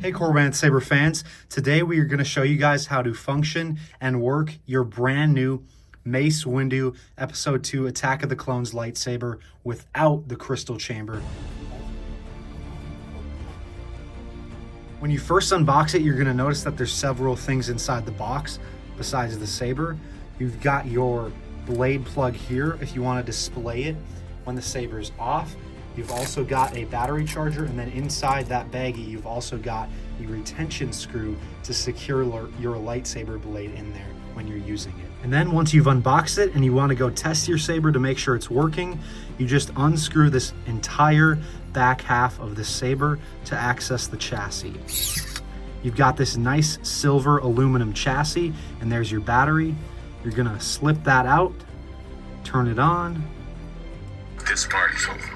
Hey Corbin Saber fans, today we are going to show you guys how to function and work your brand new Mace Windu Episode 2 Attack of the Clones lightsaber without the crystal chamber. When you first unbox it, you're going to notice that there's several things inside the box besides the saber. You've got your blade plug here if you want to display it when the saber is off. You've also got a battery charger, and then inside that baggie, you've also got a retention screw to secure your lightsaber blade in there when you're using it. And then once you've unboxed it and you want to go test your saber to make sure it's working, you just unscrew this entire back half of the saber to access the chassis. You've got this nice silver aluminum chassis, and there's your battery. You're gonna slip that out, turn it on. This party's over.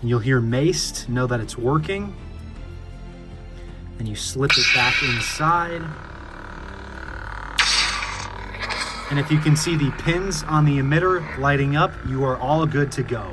And you'll hear Mace to know that it's working. And you slip it back inside. And if you can see the pins on the emitter lighting up, you are all good to go.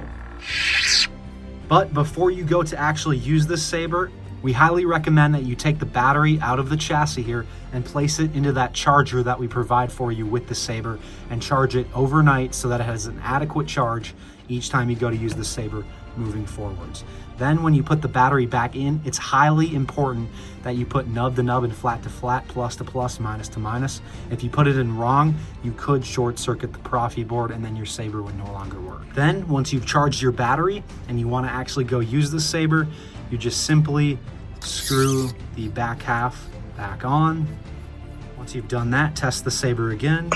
But before you go to actually use this saber, we highly recommend that you take the battery out of the chassis here and place it into that charger that we provide for you with the saber, and charge it overnight so that it has an adequate charge each time you go to use the saber moving forwards. Then when you put the battery back in, it's highly important that you put nub to nub and flat to flat, plus to plus, minus to minus. If you put it in wrong, you could short circuit the Proffieboard and then your saber would no longer work. Then once you've charged your battery and you want to actually go use the saber, you just simply screw the back half back on. Once you've done that, test the saber again.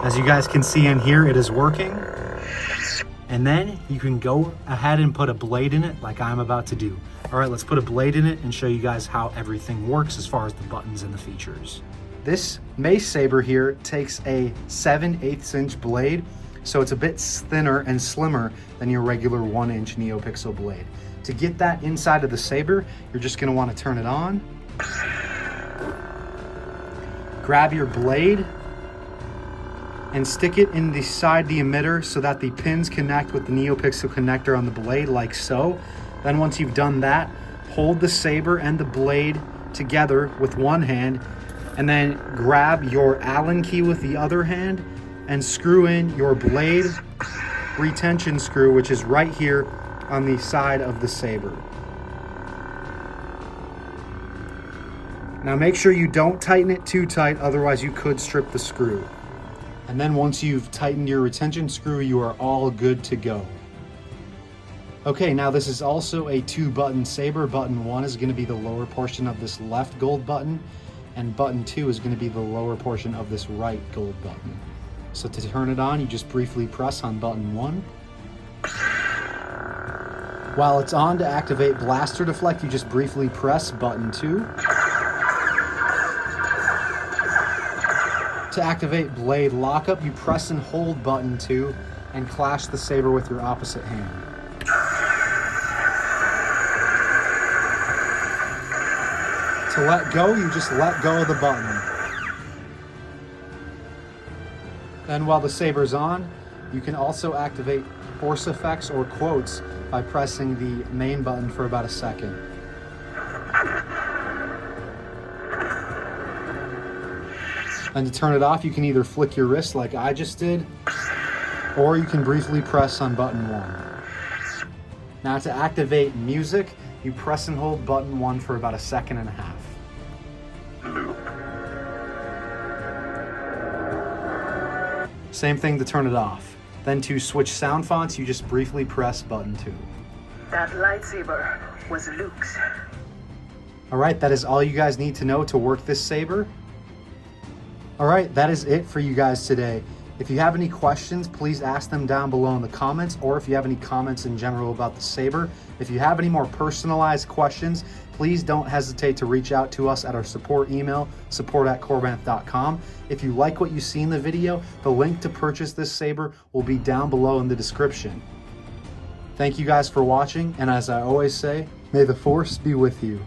As you guys can see in here, it is working. And then you can go ahead and put a blade in it like I'm about to do. All right, let's put a blade in it and show you guys how everything works as far as the buttons and the features. This Mace saber here takes a 7/8 inch blade, so it's a bit thinner and slimmer than your regular 1-inch NeoPixel blade. To get that inside of the saber, you're just gonna wanna turn it on. Grab your blade and stick it inside the emitter so that the pins connect with the NeoPixel connector on the blade, like so. Then once you've done that, hold the saber and the blade together with one hand, and then grab your Allen key with the other hand and screw in your blade retention screw, which is right here on the side of the saber. Now make sure you don't tighten it too tight, otherwise you could strip the screw. And then once you've tightened your retention screw, you are all good to go. Okay, now this is also a 2-button saber. Button 1 is going to be the lower portion of this left gold button, and button 2 is going to be the lower portion of this right gold button. So to turn it on, you just briefly press on button 1. While it's on, to activate blaster deflect, you just briefly press button 2. To activate blade lockup, you press and hold button 2 and clash the saber with your opposite hand. To let go, you just let go of the button. Then while the saber's on, you can also activate force effects or quotes by pressing the main button for about a second. And to turn it off, you can either flick your wrist like I just did, or you can briefly press on button 1. Now to activate music, you press and hold button 1 for about 1.5 seconds. Same thing to turn it off. Then to switch sound fonts, you just briefly press button 2. That lightsaber was Luke's. All right, that is all you guys need to know to work this saber. All right, that is it for you guys today. If you have any questions, please ask them down below in the comments, or if you have any comments in general about the saber. If you have any more personalized questions, please don't hesitate to reach out to us at our support email, support@corbanth.com. If you like what you see in the video, the link to purchase this saber will be down below in the description. Thank you guys for watching, and as I always say, may the Force be with you.